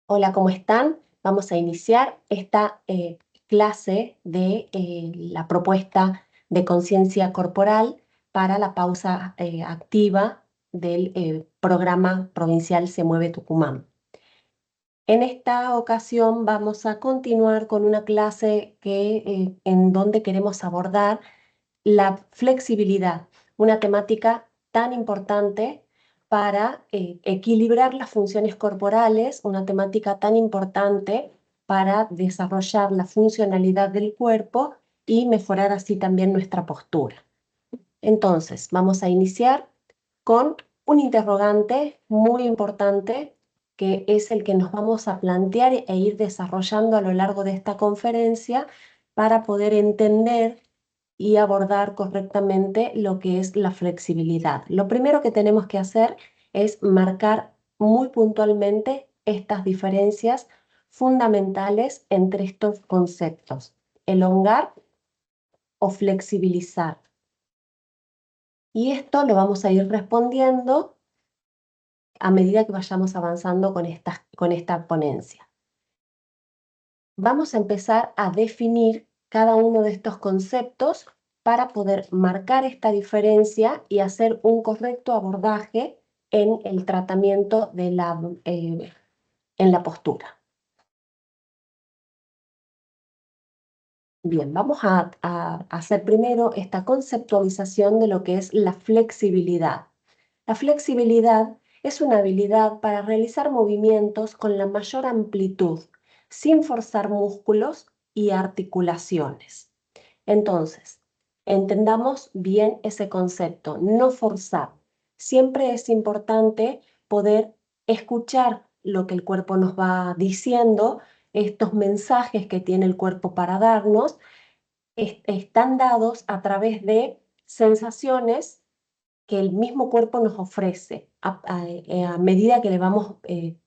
Hola, ¿cómo están? Vamos a iniciar esta clase de la propuesta de conciencia corporal para la pausa activa del programa provincial Se Mueve Tucumán. En esta ocasión vamos a continuar con una clase en donde queremos abordar la flexibilidad, una temática tan importante para equilibrar las funciones corporales, una temática tan importante para desarrollar la funcionalidad del cuerpo y mejorar así también nuestra postura. Entonces, vamos a iniciar con un interrogante muy importante que es el que nos vamos a plantear e ir desarrollando a lo largo de esta conferencia para poder entender y abordar correctamente lo que es la flexibilidad. Lo primero que tenemos que hacer es marcar muy puntualmente estas diferencias fundamentales entre estos conceptos: elongar o flexibilizar. Y esto lo vamos a ir respondiendo a medida que vayamos avanzando con esta ponencia. Vamos a empezar a definir cada uno de estos conceptos para poder marcar esta diferencia y hacer un correcto abordaje en el tratamiento en la postura. Bien, vamos a hacer primero esta conceptualización de lo que es la flexibilidad. La flexibilidad es una habilidad para realizar movimientos con la mayor amplitud, sin forzar músculos y articulaciones. Entonces, entendamos bien ese concepto, no forzar. Siempre es importante poder escuchar lo que el cuerpo nos va diciendo, estos mensajes que tiene el cuerpo para darnos, están dados a través de sensaciones que el mismo cuerpo nos ofrece a medida que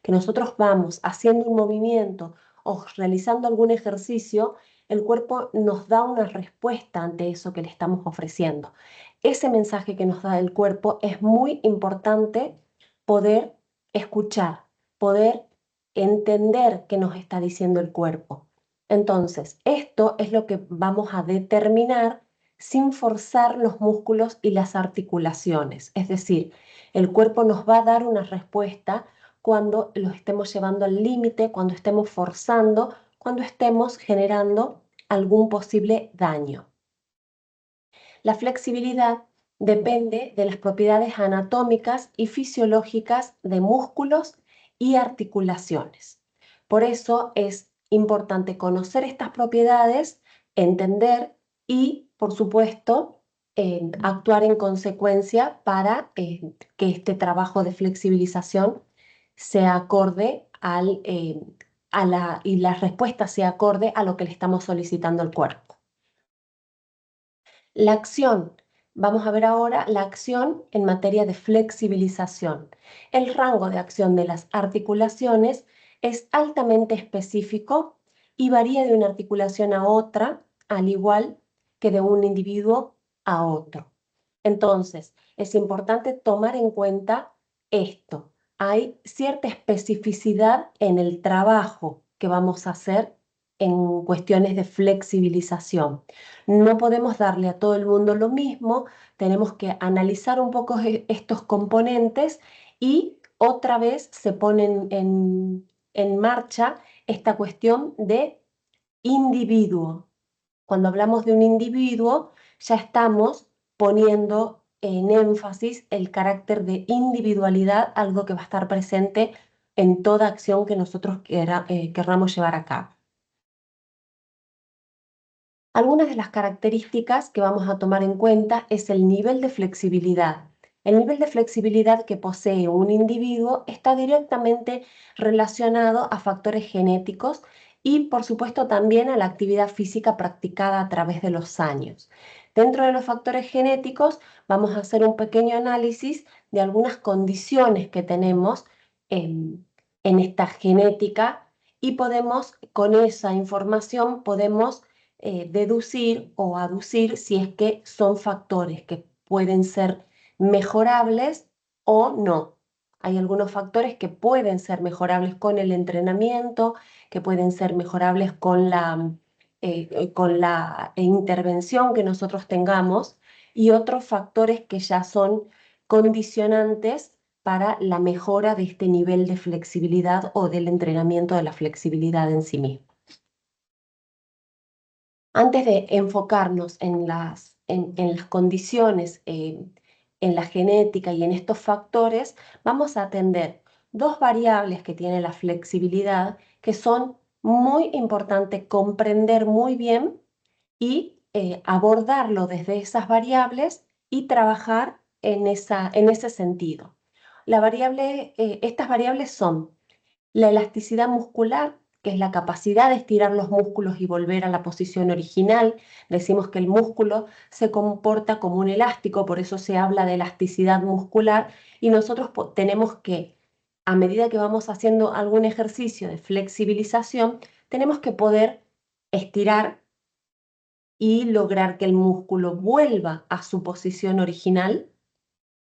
que nosotros vamos haciendo un movimiento o realizando algún ejercicio. El cuerpo nos da una respuesta ante eso que le estamos ofreciendo. Ese mensaje que nos da el cuerpo es muy importante poder escuchar, poder entender qué nos está diciendo el cuerpo. Entonces, esto es lo que vamos a determinar sin forzar los músculos y las articulaciones. Es decir, el cuerpo nos va a dar una respuesta cuando lo estemos llevando al límite, cuando estemos forzando, cuando estemos generando algún posible daño. La flexibilidad depende de las propiedades anatómicas y fisiológicas de músculos y articulaciones. Por eso es importante conocer estas propiedades, entender y, por supuesto, actuar en consecuencia para que este trabajo de flexibilización sea acorde y la respuesta sea acorde a lo que le estamos solicitando al cuerpo. La acción. Vamos a ver ahora la acción en materia de flexibilización. El rango de acción de las articulaciones es altamente específico y varía de una articulación a otra, al igual que de un individuo a otro. Entonces, es importante tomar en cuenta esto. Hay cierta especificidad en el trabajo que vamos a hacer en cuestiones de flexibilización. No podemos darle a todo el mundo lo mismo, tenemos que analizar un poco estos componentes y otra vez se pone en marcha esta cuestión de individuo. Cuando hablamos de un individuo, ya estamos poniendo en énfasis el carácter de individualidad, algo que va a estar presente en toda acción que nosotros querramos llevar a cabo. Algunas de las características que vamos a tomar en cuenta es el nivel de flexibilidad. El nivel de flexibilidad que posee un individuo está directamente relacionado a factores genéticos y, por supuesto, también a la actividad física practicada a través de los años. Dentro de los factores genéticos vamos a hacer un pequeño análisis de algunas condiciones que tenemos en esta genética y con esa información podemos deducir o aducir si es que son factores que pueden ser mejorables o no. Hay algunos factores que pueden ser mejorables con el entrenamiento, que pueden ser mejorables con la intervención que nosotros tengamos, y otros factores que ya son condicionantes para la mejora de este nivel de flexibilidad o del entrenamiento de la flexibilidad en sí mismo. Antes de enfocarnos en las condiciones, en la genética y en estos factores, vamos a atender dos variables que tiene la flexibilidad que son muy importantes comprender muy bien y abordarlo desde esas variables y trabajar en ese sentido. Estas variables son la elasticidad muscular, que es la capacidad de estirar los músculos y volver a la posición original. Decimos que el músculo se comporta como un elástico, por eso se habla de elasticidad muscular, y nosotros tenemos que, a medida que vamos haciendo algún ejercicio de flexibilización, tenemos que poder estirar y lograr que el músculo vuelva a su posición original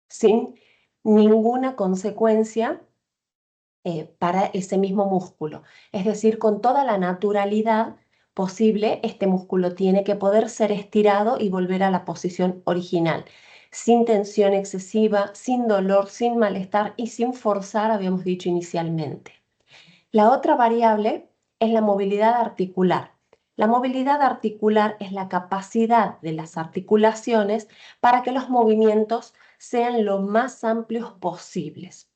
sin ninguna consecuencia para ese mismo músculo. Es decir, con toda la naturalidad posible, este músculo tiene que poder ser estirado y volver a la posición original, sin tensión excesiva, sin dolor, sin malestar y sin forzar, habíamos dicho inicialmente. La otra variable es la movilidad articular. La movilidad articular es la capacidad de las articulaciones para que los movimientos sean lo más amplios posibles.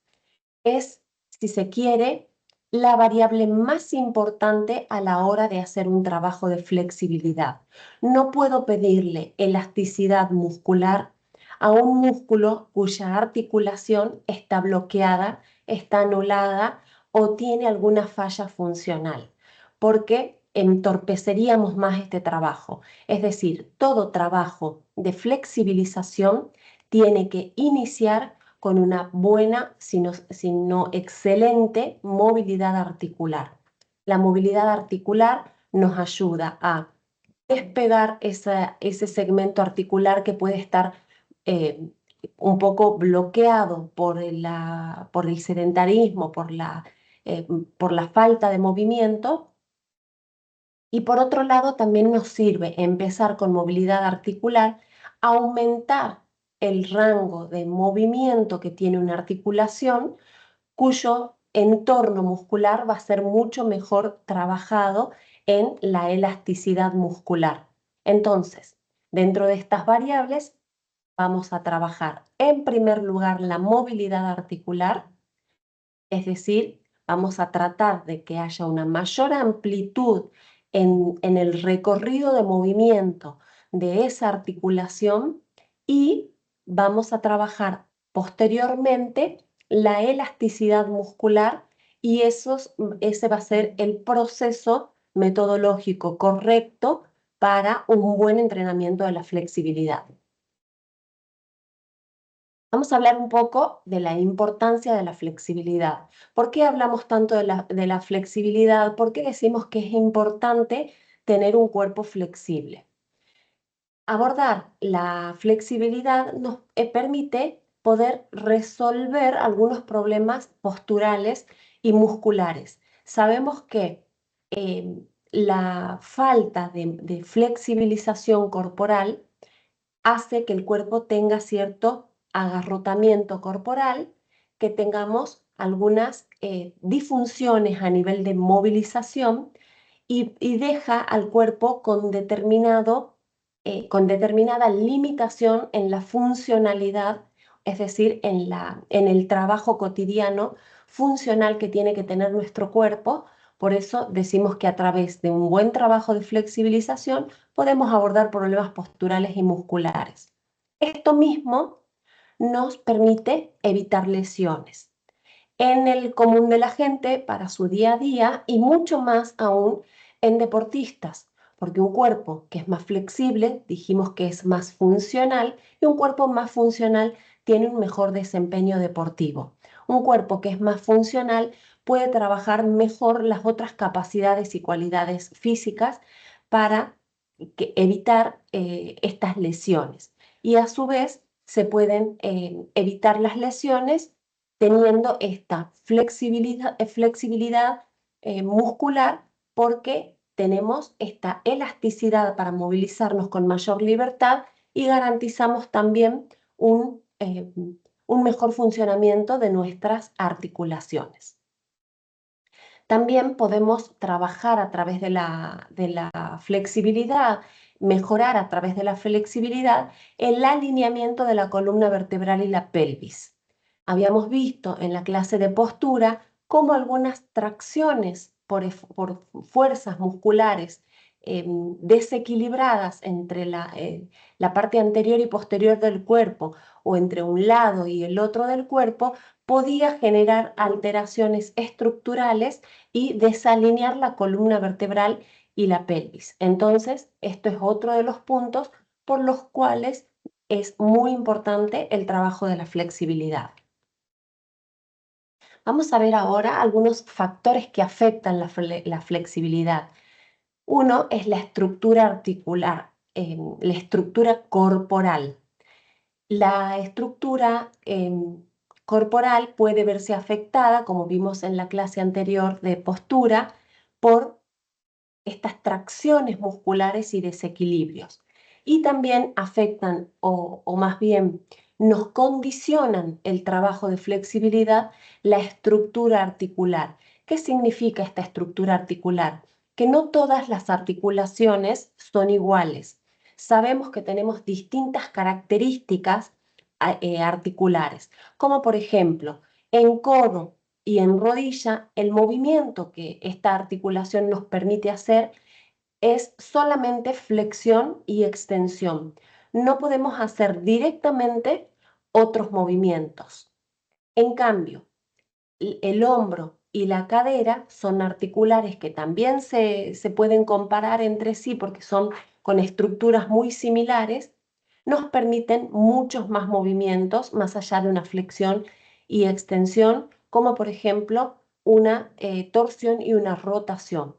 Es, si se quiere, la variable más importante a la hora de hacer un trabajo de flexibilidad. No puedo pedirle elasticidad muscular a un músculo cuya articulación está bloqueada, está anulada o tiene alguna falla funcional, porque entorpeceríamos más este trabajo. Es decir, todo trabajo de flexibilización tiene que iniciar con una buena, sino excelente movilidad articular. La movilidad articular nos ayuda a despegar ese segmento articular que puede estar eh, un poco bloqueado por el sedentarismo, por la falta de movimiento. Y por otro lado, también nos sirve empezar con movilidad articular, aumentar el rango de movimiento que tiene una articulación, cuyo entorno muscular va a ser mucho mejor trabajado en la elasticidad muscular. Entonces, dentro de estas variables, vamos a trabajar en primer lugar la movilidad articular, es decir, vamos a tratar de que haya una mayor amplitud en el recorrido de movimiento de esa articulación y vamos a trabajar posteriormente la elasticidad muscular y ese va a ser el proceso metodológico correcto para un buen entrenamiento de la flexibilidad. Vamos a hablar un poco de la importancia de la flexibilidad. ¿Por qué hablamos tanto de la flexibilidad? ¿Por qué decimos que es importante tener un cuerpo flexible? Abordar la flexibilidad nos permite poder resolver algunos problemas posturales y musculares. Sabemos que la falta de flexibilización corporal hace que el cuerpo tenga cierto agarrotamiento corporal, que tengamos algunas disfunciones a nivel de movilización y deja al cuerpo con determinada limitación en la funcionalidad, es decir, en el trabajo cotidiano funcional que tiene que tener nuestro cuerpo. Por eso decimos que a través de un buen trabajo de flexibilización podemos abordar problemas posturales y musculares. Esto mismo nos permite evitar lesiones en el común de la gente para su día a día y mucho más aún en deportistas, porque un cuerpo que es más flexible, dijimos que es más funcional, y un cuerpo más funcional tiene un mejor desempeño deportivo. Un cuerpo que es más funcional puede trabajar mejor las otras capacidades y cualidades físicas para evitar estas lesiones. Y a su vez se pueden evitar las lesiones teniendo esta flexibilidad muscular, porque tenemos esta elasticidad para movilizarnos con mayor libertad y garantizamos también un mejor funcionamiento de nuestras articulaciones. También podemos trabajar a través de la flexibilidad, mejorar a través de la flexibilidad el alineamiento de la columna vertebral y la pelvis. Habíamos visto en la clase de postura cómo algunas tracciones por fuerzas musculares desequilibradas entre la parte anterior y posterior del cuerpo, o entre un lado y el otro del cuerpo, podía generar alteraciones estructurales y desalinear la columna vertebral y la pelvis. Entonces, esto es otro de los puntos por los cuales es muy importante el trabajo de la flexibilidad. Vamos a ver ahora algunos factores que afectan la flexibilidad. Uno es la estructura articular, la estructura corporal. La estructura corporal puede verse afectada, como vimos en la clase anterior de postura, por estas tracciones musculares y desequilibrios. Y también afectan, o más bien nos condicionan el trabajo de flexibilidad, la estructura articular. ¿Qué significa esta estructura articular? Que no todas las articulaciones son iguales. Sabemos que tenemos distintas características articulares, como por ejemplo, en codo y en rodilla, el movimiento que esta articulación nos permite hacer es solamente flexión y extensión. No podemos hacer directamente otros movimientos. En cambio, el hombro y la cadera son articulares que también se pueden comparar entre sí porque son con estructuras muy similares, nos permiten muchos más movimientos más allá de una flexión y extensión, como por ejemplo una torsión y una rotación.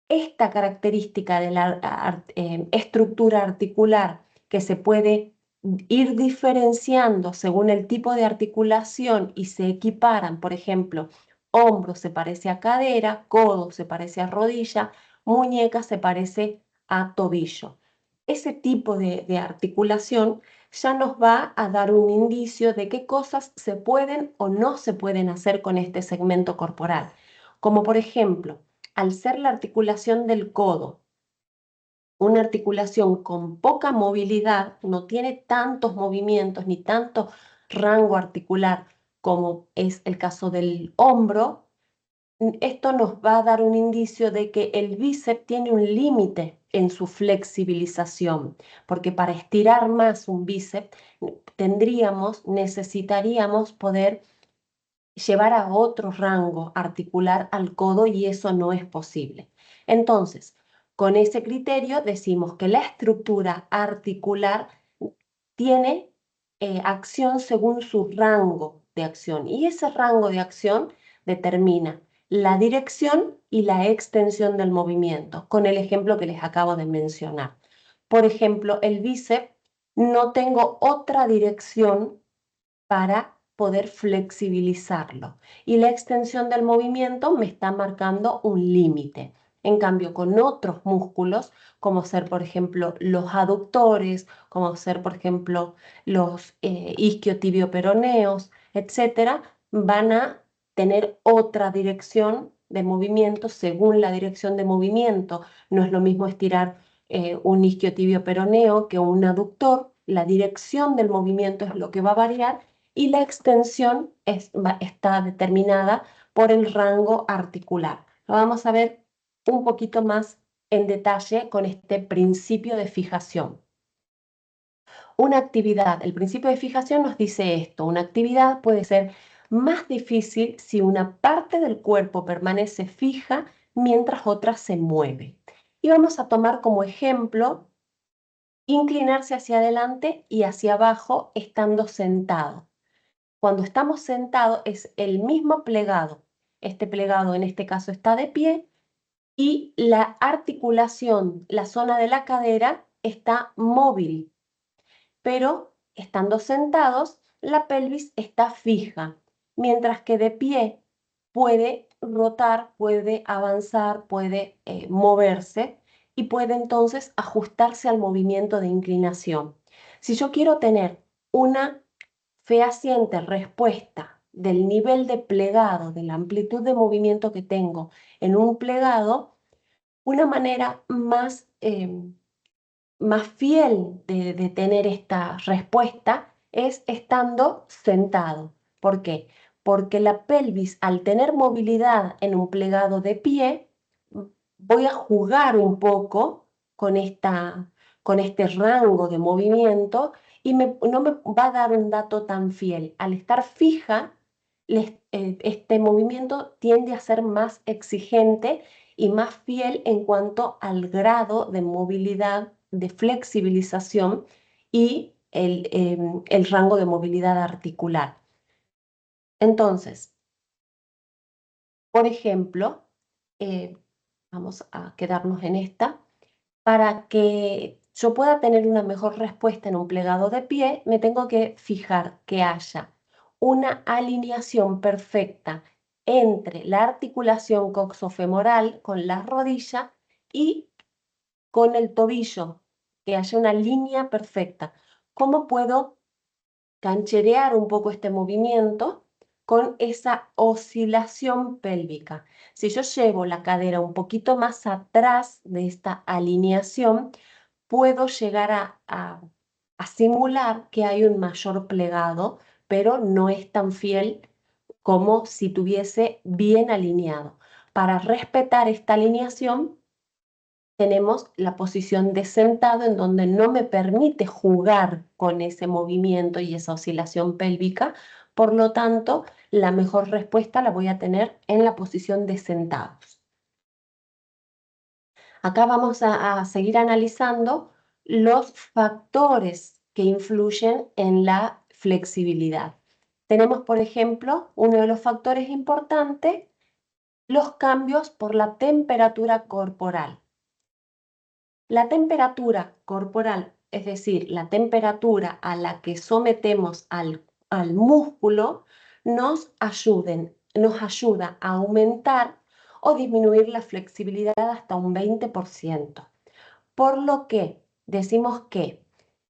Esta característica de la estructura articular, que se puede ir diferenciando según el tipo de articulación y se equiparan, por ejemplo, hombro se parece a cadera, codo se parece a rodilla, muñeca se parece a tobillo. Ese tipo de articulación ya nos va a dar un indicio de qué cosas se pueden o no se pueden hacer con este segmento corporal, como por ejemplo, al ser la articulación del codo una articulación con poca movilidad, no tiene tantos movimientos ni tanto rango articular como es el caso del hombro, esto nos va a dar un indicio de que el bíceps tiene un límite en su flexibilización, porque para estirar más un bíceps necesitaríamos poder llevar a otro rango articular al codo y eso no es posible. Entonces, con ese criterio decimos que la estructura articular tiene acción según su rango de acción y ese rango de acción determina la dirección y la extensión del movimiento, con el ejemplo que les acabo de mencionar. Por ejemplo, el bíceps no tengo otra dirección para poder flexibilizarlo. Y la extensión del movimiento me está marcando un límite. En cambio, con otros músculos, como ser, por ejemplo, los aductores, como ser, por ejemplo, los isquiotibioperoneos, etcétera, van a tener otra dirección de movimiento según la dirección de movimiento. No es lo mismo estirar un isquiotibioperoneo que un aductor. La dirección del movimiento es lo que va a variar y la extensión está determinada por el rango articular. Lo vamos a ver un poquito más en detalle con este principio de fijación. Una actividad, el principio de fijación nos dice esto, una actividad puede ser más difícil si una parte del cuerpo permanece fija mientras otra se mueve. Y vamos a tomar como ejemplo inclinarse hacia adelante y hacia abajo estando sentado. Cuando estamos sentados es el mismo plegado. Este plegado en este caso está de pie y la articulación, la zona de la cadera está móvil, pero estando sentados la pelvis está fija mientras que de pie puede rotar, puede avanzar, puede moverse y puede entonces ajustarse al movimiento de inclinación. Si yo quiero tener una fehaciente respuesta del nivel de plegado, de la amplitud de movimiento que tengo en un plegado, una manera más fiel de tener esta respuesta es estando sentado. ¿Por qué? Porque la pelvis, al tener movilidad en un plegado de pie, voy a jugar un poco con este rango de movimiento y no me va a dar un dato tan fiel. Al estar fija, este movimiento tiende a ser más exigente y más fiel en cuanto al grado de movilidad, de flexibilización y el rango de movilidad articular. Entonces, por ejemplo, vamos a quedarnos en esta. Para que yo pueda tener una mejor respuesta en un plegado de pie, me tengo que fijar que haya una alineación perfecta entre la articulación coxofemoral con la rodilla y con el tobillo, que haya una línea perfecta. ¿Cómo puedo cancherear un poco este movimiento con esa oscilación pélvica? Si yo llevo la cadera un poquito más atrás de esta alineación, puedo llegar a simular que hay un mayor plegado, pero no es tan fiel como si tuviese bien alineado. Para respetar esta alineación, tenemos la posición de sentado en donde no me permite jugar con ese movimiento y esa oscilación pélvica. Por lo tanto, la mejor respuesta la voy a tener en la posición de sentados. Acá vamos a seguir analizando los factores que influyen en la flexibilidad. Tenemos, por ejemplo, uno de los factores importantes, los cambios por la temperatura corporal. La temperatura corporal, es decir, la temperatura a la que sometemos al músculo, nos ayuda a aumentar o disminuir la flexibilidad hasta un 20%. Por lo que decimos que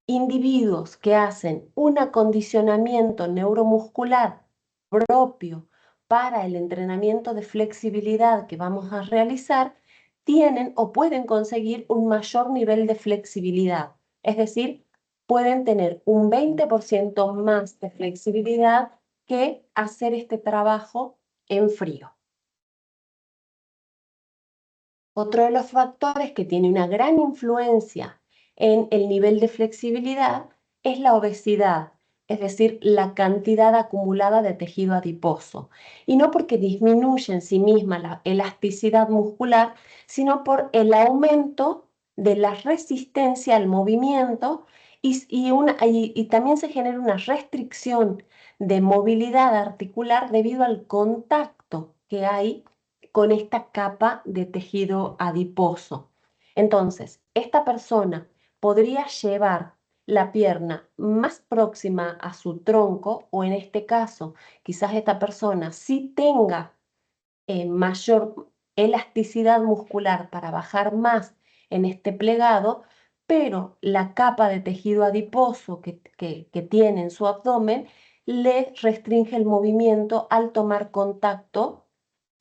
individuos que hacen un acondicionamiento neuromuscular propio para el entrenamiento de flexibilidad que vamos a realizar, tienen o pueden conseguir un mayor nivel de flexibilidad. Es decir, pueden tener un 20% más de flexibilidad que hacer este trabajo en frío. Otro de los factores que tiene una gran influencia en el nivel de flexibilidad es la obesidad, es decir, la cantidad acumulada de tejido adiposo. Y no porque disminuye en sí misma la elasticidad muscular, sino por el aumento de la resistencia al movimiento y también se genera una restricción de movilidad articular debido al contacto que hay con esta capa de tejido adiposo. Entonces, esta persona podría llevar la pierna más próxima a su tronco, o en este caso, quizás esta persona sí tenga mayor elasticidad muscular para bajar más en este plegado, pero la capa de tejido adiposo que tiene en su abdomen le restringe el movimiento al tomar contacto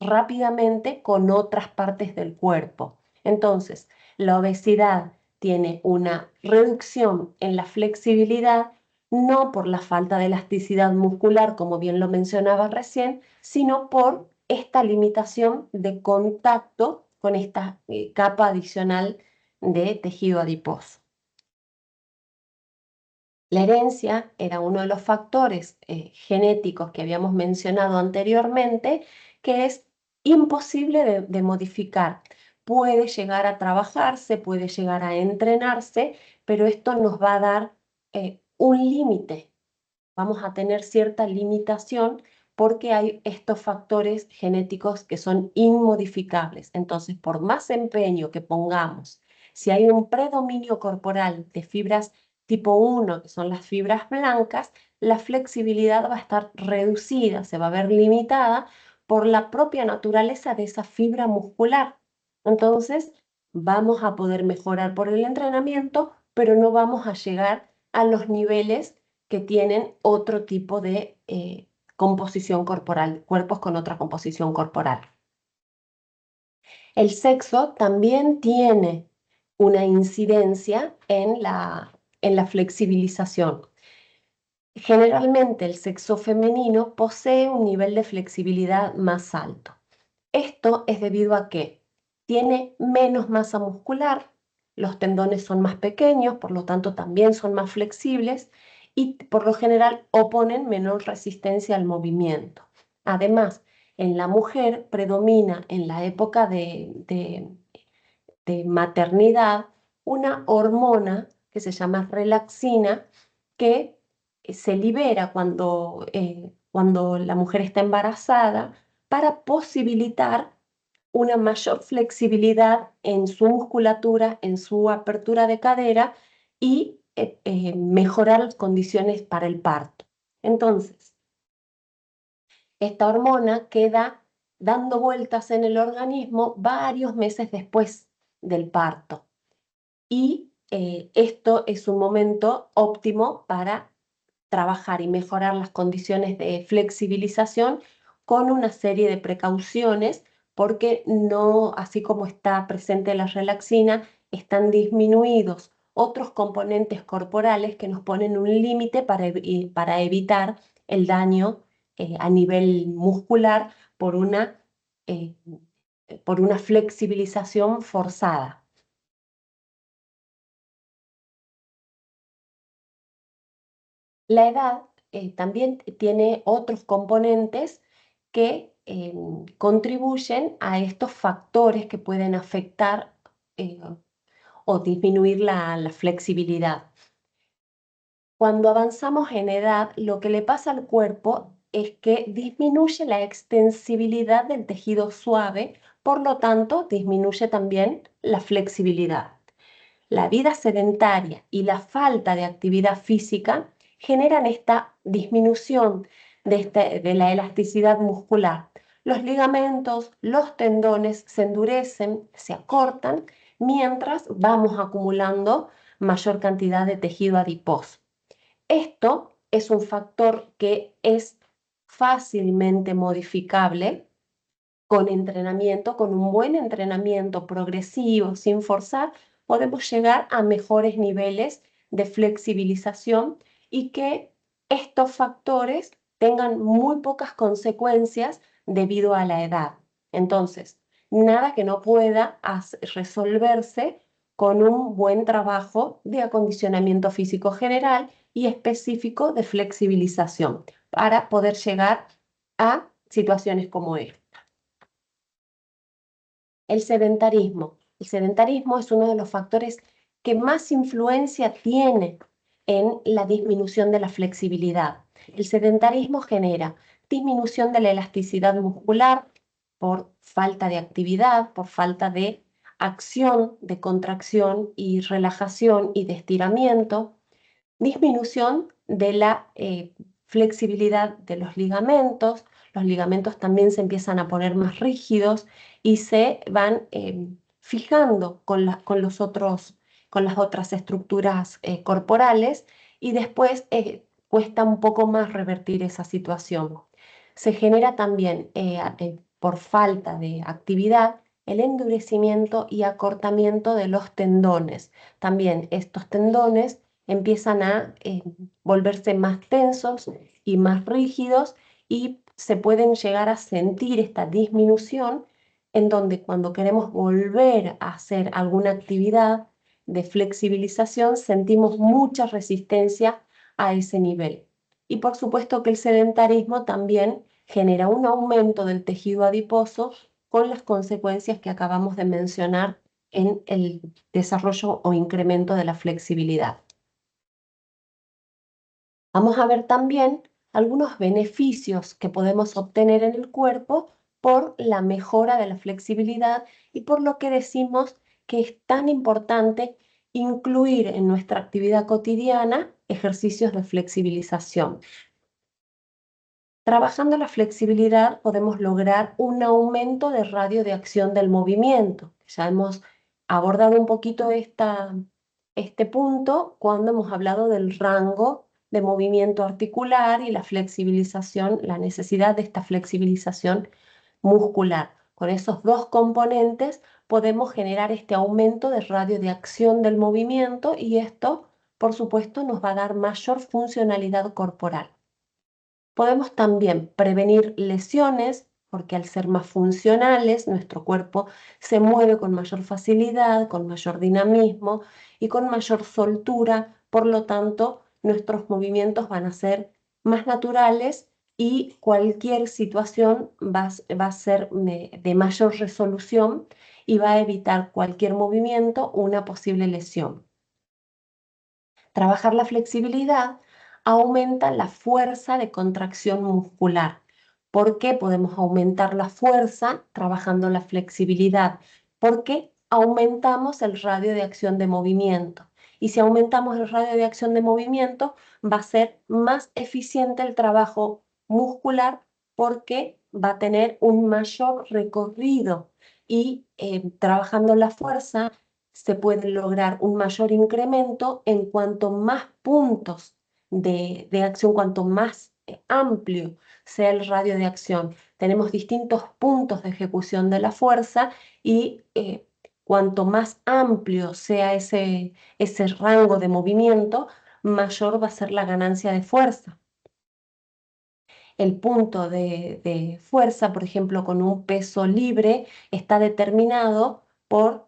rápidamente con otras partes del cuerpo. Entonces, la obesidad tiene una reducción en la flexibilidad, no por la falta de elasticidad muscular, como bien lo mencionaba recién, sino por esta limitación de contacto con esta capa adicional de tejido adiposo. La herencia era uno de los factores genéticos que habíamos mencionado anteriormente, que es imposible de modificar. Puede llegar a trabajarse, puede llegar a entrenarse, pero esto nos va a dar un límite. Vamos a tener cierta limitación porque hay estos factores genéticos que son inmodificables. Entonces, por más empeño que pongamos, si hay un predominio corporal de fibras tipo 1, que son las fibras blancas, la flexibilidad va a estar reducida, se va a ver limitada por la propia naturaleza de esa fibra muscular. Entonces, vamos a poder mejorar por el entrenamiento, pero no vamos a llegar a los niveles que tienen otro tipo de composición corporal, cuerpos con otra composición corporal. El sexo también tiene una incidencia en la flexibilización. Generalmente el sexo femenino posee un nivel de flexibilidad más alto. Esto es debido a que tiene menos masa muscular, los tendones son más pequeños, por lo tanto también son más flexibles y por lo general oponen menor resistencia al movimiento. Además, en la mujer predomina en la época de maternidad una hormona que se llama relaxina que se libera cuando la mujer está embarazada para posibilitar una mayor flexibilidad en su musculatura, en su apertura de cadera y mejorar las condiciones para el parto. Entonces, esta hormona queda dando vueltas en el organismo varios meses después del parto. Y esto es un momento óptimo para trabajar y mejorar las condiciones de flexibilización con una serie de precauciones, porque no, así como está presente la relaxina, están disminuidos otros componentes corporales que nos ponen un límite para evitar el daño a nivel muscular eh, por una flexibilización forzada. La edad también tiene otros componentes que contribuyen a estos factores que pueden afectar eh, o disminuir la flexibilidad. Cuando avanzamos en edad, lo que le pasa al cuerpo es que disminuye la extensibilidad del tejido suave, por lo tanto, disminuye también la flexibilidad. La vida sedentaria y la falta de actividad física generan esta disminución de la elasticidad muscular. Los ligamentos, los tendones se endurecen, se acortan, mientras vamos acumulando mayor cantidad de tejido adiposo. Esto es un factor que es fácilmente modificable con entrenamiento, con un buen entrenamiento progresivo, sin forzar, podemos llegar a mejores niveles de flexibilización y que estos factores tengan muy pocas consecuencias debido a la edad. Entonces, nada que no pueda resolverse con un buen trabajo de acondicionamiento físico general y específico de flexibilización para poder llegar a situaciones como esta. El sedentarismo. El sedentarismo es uno de los factores que más influencia tiene en la disminución de la flexibilidad. El sedentarismo genera disminución de la elasticidad muscular por falta de actividad, por falta de acción, de contracción y relajación y de estiramiento, disminución de la flexibilidad de los ligamentos también se empiezan a poner más rígidos y se van fijando con las otras estructuras corporales y después cuesta un poco más revertir esa situación. Se genera también por falta de actividad el endurecimiento y acortamiento de los tendones. También estos tendones empiezan a volverse más tensos y más rígidos y se pueden llegar a sentir esta disminución en donde cuando queremos volver a hacer alguna actividad de flexibilización sentimos mucha resistencia a ese nivel. Y por supuesto que el sedentarismo también genera un aumento del tejido adiposo con las consecuencias que acabamos de mencionar en el desarrollo o incremento de la flexibilidad. Vamos a ver también algunos beneficios que podemos obtener en el cuerpo por la mejora de la flexibilidad y por lo que decimos que es tan importante incluir en nuestra actividad cotidiana ejercicios de flexibilización. Trabajando la flexibilidad podemos lograr un aumento de radio de acción del movimiento. Ya hemos abordado un poquito este punto cuando hemos hablado del rango de movimiento articular y la flexibilización, la necesidad de esta flexibilización muscular. Con esos dos componentes podemos generar este aumento de radio de acción del movimiento y esto, por supuesto, nos va a dar mayor funcionalidad corporal. Podemos también prevenir lesiones porque al ser más funcionales, nuestro cuerpo se mueve con mayor facilidad, con mayor dinamismo y con mayor soltura. Por lo tanto, nuestros movimientos van a ser más naturales y cualquier situación va a ser de mayor resolución y va a evitar cualquier movimiento una posible lesión. Trabajar la flexibilidad aumenta la fuerza de contracción muscular. ¿Por qué podemos aumentar la fuerza trabajando la flexibilidad? Porque aumentamos el radio de acción de movimiento. Y si aumentamos el radio de acción de movimiento, va a ser más eficiente el trabajo muscular porque va a tener un mayor recorrido. Y trabajando la fuerza, se puede lograr un mayor incremento en cuanto más puntos de acción, cuanto más amplio sea el radio de acción. Tenemos distintos puntos de ejecución de la fuerza y cuanto más amplio sea ese rango de movimiento, mayor va a ser la ganancia de fuerza. El punto de fuerza, por ejemplo, con un peso libre, está determinado por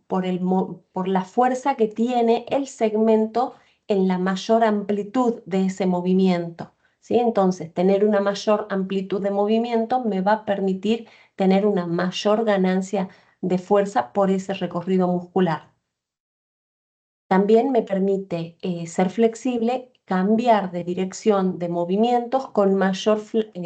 por la fuerza que tiene el segmento en la mayor amplitud de ese movimiento. ¿Sí? Entonces, tener una mayor amplitud de movimiento me va a permitir tener una mayor ganancia de fuerza por ese recorrido muscular. También me permite ser flexible, cambiar de dirección de movimientos con mayor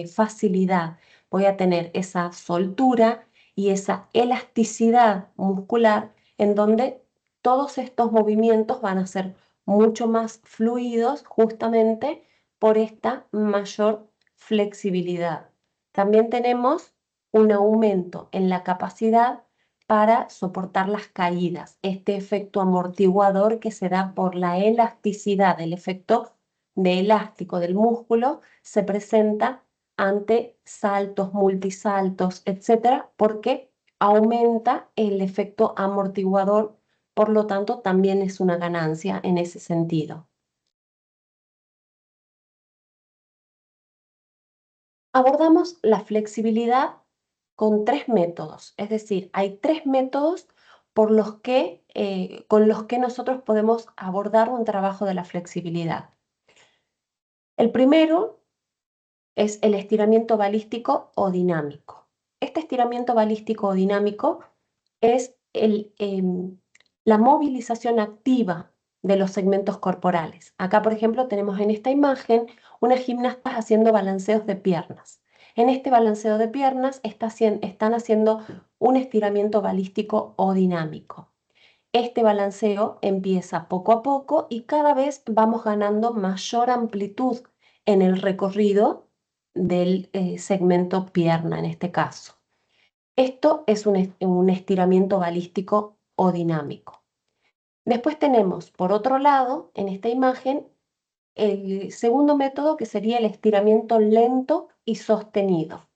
facilidad. Voy a tener esa soltura y esa elasticidad muscular en donde todos estos movimientos van a ser mucho más fluidos justamente por esta mayor flexibilidad. También tenemos un aumento en la capacidad para soportar las caídas. Este efecto amortiguador que se da por la elasticidad, el efecto de elástico del músculo, se presenta ante saltos, multisaltos, etcétera, porque aumenta el efecto amortiguador, por lo tanto, también es una ganancia en ese sentido. Abordamos la flexibilidad con tres métodos, es decir, hay tres métodos con los que nosotros podemos abordar un trabajo de la flexibilidad. El primero es el estiramiento balístico o dinámico. Este estiramiento balístico o dinámico es la movilización activa de los segmentos corporales. Acá, por ejemplo, tenemos en esta imagen unas gimnastas haciendo balanceos de piernas. En este balanceo de piernas están haciendo un estiramiento balístico o dinámico. Este balanceo empieza poco a poco y cada vez vamos ganando mayor amplitud en el recorrido del segmento pierna en este caso. Esto es un estiramiento balístico o dinámico. Después tenemos, por otro lado, en esta imagen, el segundo método que sería el estiramiento lento y sostenido.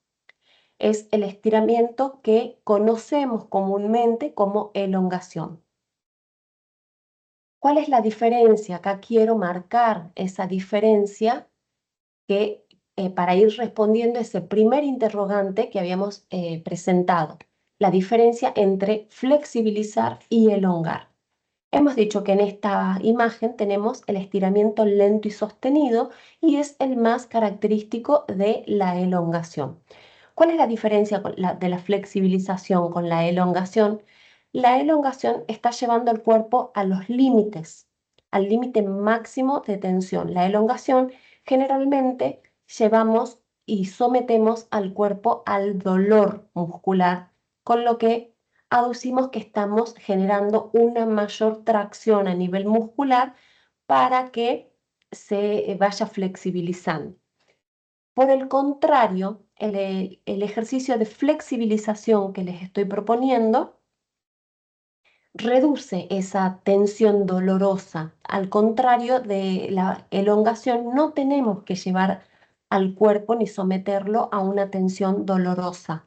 Es el estiramiento que conocemos comúnmente como elongación. ¿Cuál es la diferencia? Acá quiero marcar esa diferencia que, para ir respondiendo ese primer interrogante que habíamos presentado, la diferencia entre flexibilizar y elongar. Hemos dicho que en esta imagen tenemos el estiramiento lento y sostenido y es el más característico de la elongación. ¿Cuál es la diferencia de la flexibilización con la elongación? La elongación está llevando el cuerpo a los límites, al límite máximo de tensión. La elongación generalmente llevamos y sometemos al cuerpo al dolor muscular, con lo que aducimos que estamos generando una mayor tracción a nivel muscular para que se vaya flexibilizando. Por el contrario, el ejercicio de flexibilización que les estoy proponiendo reduce esa tensión dolorosa. Al contrario de la elongación, no tenemos que llevar al cuerpo ni someterlo a una tensión dolorosa.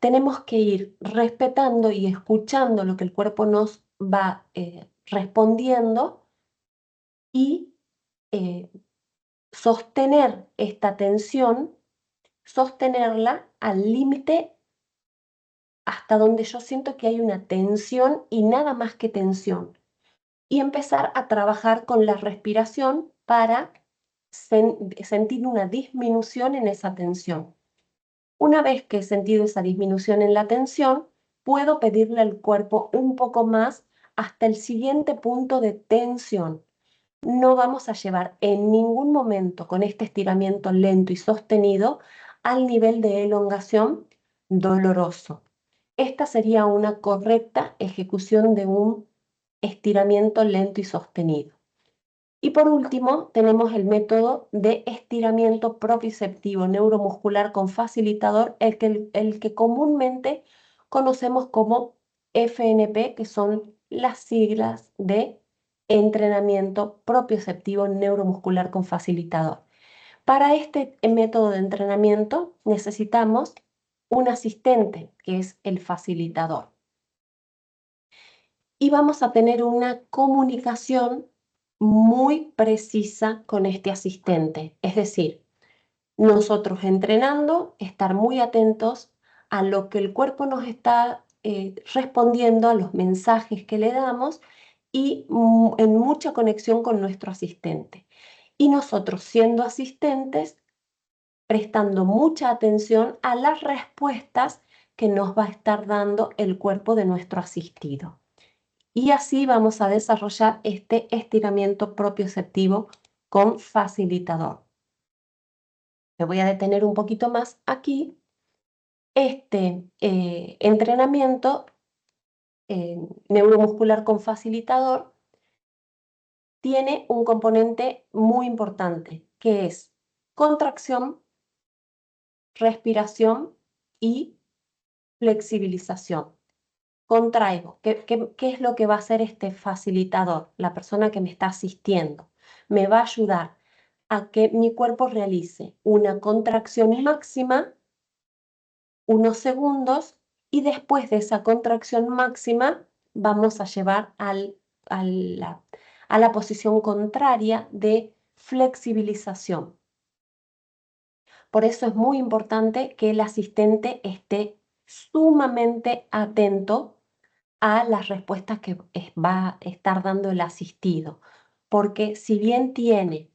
Tenemos que ir respetando y escuchando lo que el cuerpo nos va respondiendo y eh, sostener esta tensión, sostenerla al límite hasta donde yo siento que hay una tensión y nada más que tensión. Y empezar a trabajar con la respiración para sentir una disminución en esa tensión. Una vez que he sentido esa disminución en la tensión, puedo pedirle al cuerpo un poco más hasta el siguiente punto de tensión. No vamos a llevar en ningún momento con este estiramiento lento y sostenido al nivel de elongación doloroso. Esta sería una correcta ejecución de un estiramiento lento y sostenido. Y por último, tenemos el método de estiramiento proprioceptivo neuromuscular con facilitador, el que comúnmente conocemos como FNP, que son las siglas de entrenamiento proprioceptivo neuromuscular con facilitador. Para este método de entrenamiento necesitamos un asistente, que es el facilitador. Y vamos a tener una comunicación muy precisa con este asistente. Es decir, nosotros entrenando, estar muy atentos a lo que el cuerpo nos está respondiendo, a los mensajes que le damos y en mucha conexión con nuestro asistente. Y nosotros siendo asistentes, prestando mucha atención a las respuestas que nos va a estar dando el cuerpo de nuestro asistido. Y así vamos a desarrollar este estiramiento propioceptivo con facilitador. Me voy a detener un poquito más aquí. Este entrenamiento neuromuscular con facilitador tiene un componente muy importante, que es contracción, respiración y flexibilización. Contraigo. ¿Qué es lo que va a hacer este facilitador? La persona que me está asistiendo. Me va a ayudar a que mi cuerpo realice una contracción máxima, unos segundos, y después de esa contracción máxima vamos a llevar a la posición contraria de flexibilización. Por eso es muy importante que el asistente esté sumamente atento a las respuestas que va a estar dando el asistido, porque si bien tiene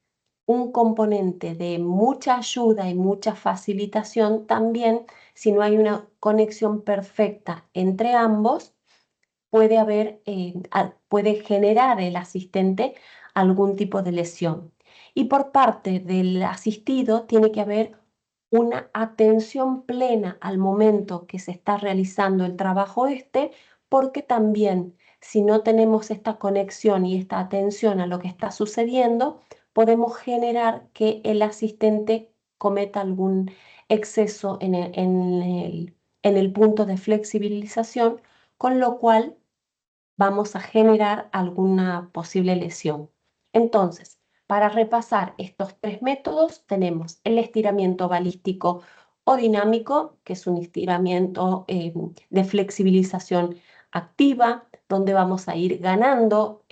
un componente de mucha ayuda y mucha facilitación, también si no hay una conexión perfecta entre ambos, puede generar el asistente algún tipo de lesión. Y por parte del asistido tiene que haber una atención plena al momento que se está realizando el trabajo porque también si no tenemos esta conexión y esta atención a lo que está sucediendo, podemos generar que el asistente cometa algún exceso en el punto de flexibilización, con lo cual vamos a generar alguna posible lesión. Entonces, para repasar estos tres métodos, tenemos el estiramiento balístico o dinámico, que es un estiramiento de flexibilización activa, donde vamos a ir ganando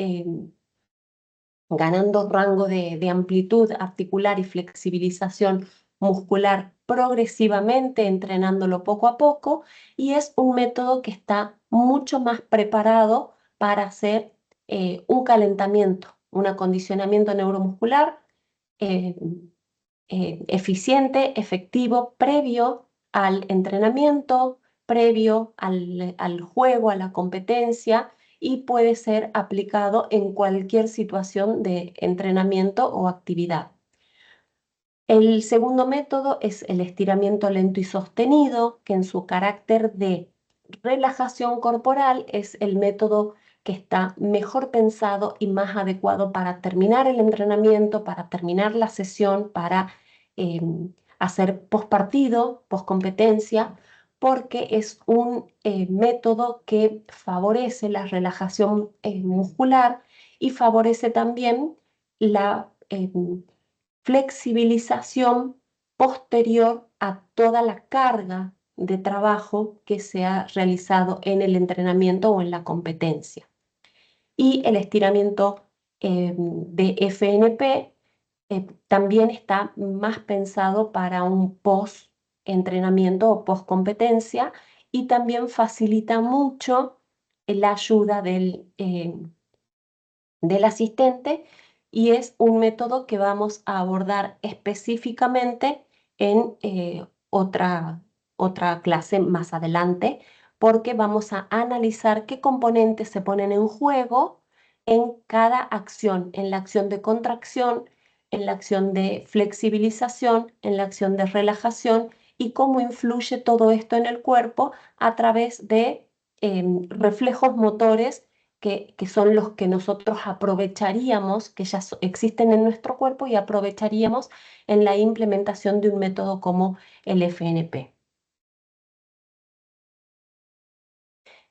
rango de amplitud articular y flexibilización muscular progresivamente, entrenándolo poco a poco, y es un método que está mucho más preparado para hacer un calentamiento, un acondicionamiento neuromuscular eh, eficiente, efectivo, previo al entrenamiento, previo al juego, a la competencia, y puede ser aplicado en cualquier situación de entrenamiento o actividad. El segundo método es el estiramiento lento y sostenido, que en su carácter de relajación corporal es el método que está mejor pensado y más adecuado para terminar el entrenamiento, para terminar la sesión, para hacer postpartido, postcompetencia, porque es un método que favorece la relajación muscular y favorece también la flexibilización posterior a toda la carga de trabajo que se ha realizado en el entrenamiento o en la competencia. Y el estiramiento de FNP también está más pensado para un post-entrenamiento o post-competencia y también facilita mucho la ayuda del asistente y es un método que vamos a abordar específicamente en otra clase más adelante, porque vamos a analizar qué componentes se ponen en juego en cada acción, en la acción de contracción, en la acción de flexibilización, en la acción de relajación y cómo influye todo esto en el cuerpo a través de reflejos motores que son los que nosotros aprovecharíamos, que ya existen en nuestro cuerpo y aprovecharíamos en la implementación de un método como el FNP.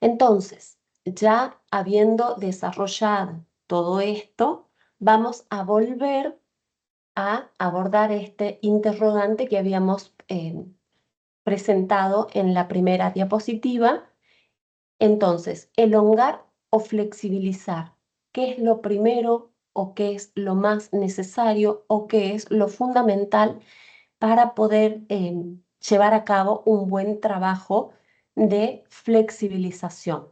Entonces, ya habiendo desarrollado todo esto, vamos a volver a abordar este interrogante que habíamos presentado en la primera diapositiva. Entonces, elongar o flexibilizar, ¿qué es lo primero o qué es lo más necesario o qué es lo fundamental para poder llevar a cabo un buen trabajo de flexibilización?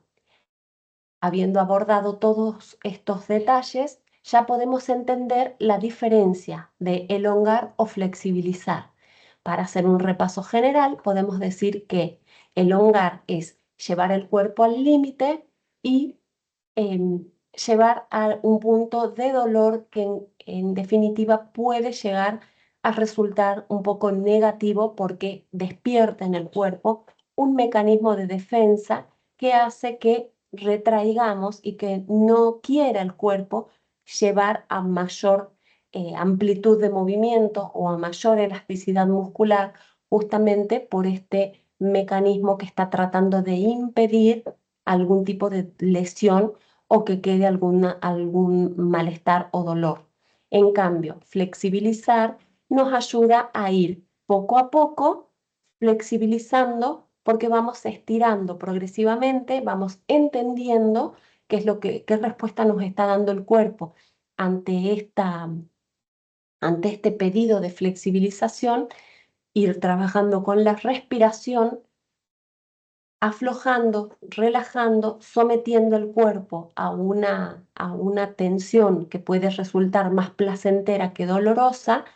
Habiendo abordado todos estos detalles, ya podemos entender la diferencia de elongar o flexibilizar. Para hacer un repaso general, podemos decir que elongar es llevar el cuerpo al límite y llevar a un punto de dolor que en definitiva puede llegar a resultar un poco negativo porque despierta en el cuerpo un mecanismo de defensa que hace que retraigamos y que no quiera el cuerpo llevar a mayor amplitud de movimiento o a mayor elasticidad muscular, justamente por este mecanismo que está tratando de impedir algún tipo de lesión o que quede algún malestar o dolor. En cambio, flexibilizar nos ayuda a ir poco a poco flexibilizando porque vamos estirando progresivamente, vamos entendiendo qué respuesta nos está dando el cuerpo ante ante este pedido de flexibilización, ir trabajando con la respiración, aflojando, relajando, sometiendo el cuerpo a una tensión que puede resultar más placentera que dolorosa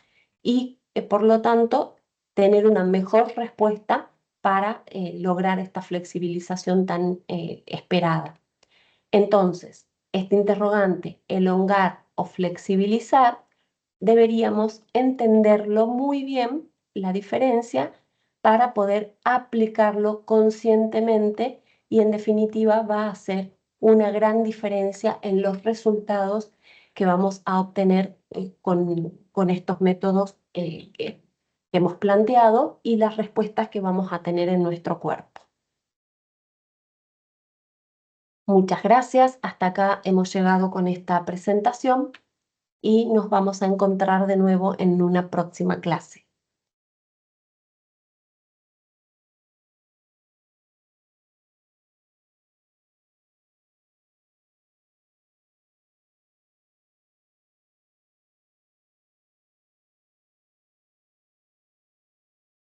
y, por lo tanto, tener una mejor respuesta para lograr esta flexibilización tan esperada. Entonces, este interrogante, elongar o flexibilizar, deberíamos entenderlo muy bien, la diferencia, para poder aplicarlo conscientemente y en definitiva va a hacer una gran diferencia en los resultados que vamos a obtener con estos métodos que hemos planteado y las respuestas que vamos a tener en nuestro cuerpo. Muchas gracias. Hasta acá hemos llegado con esta presentación y nos vamos a encontrar de nuevo en una próxima clase.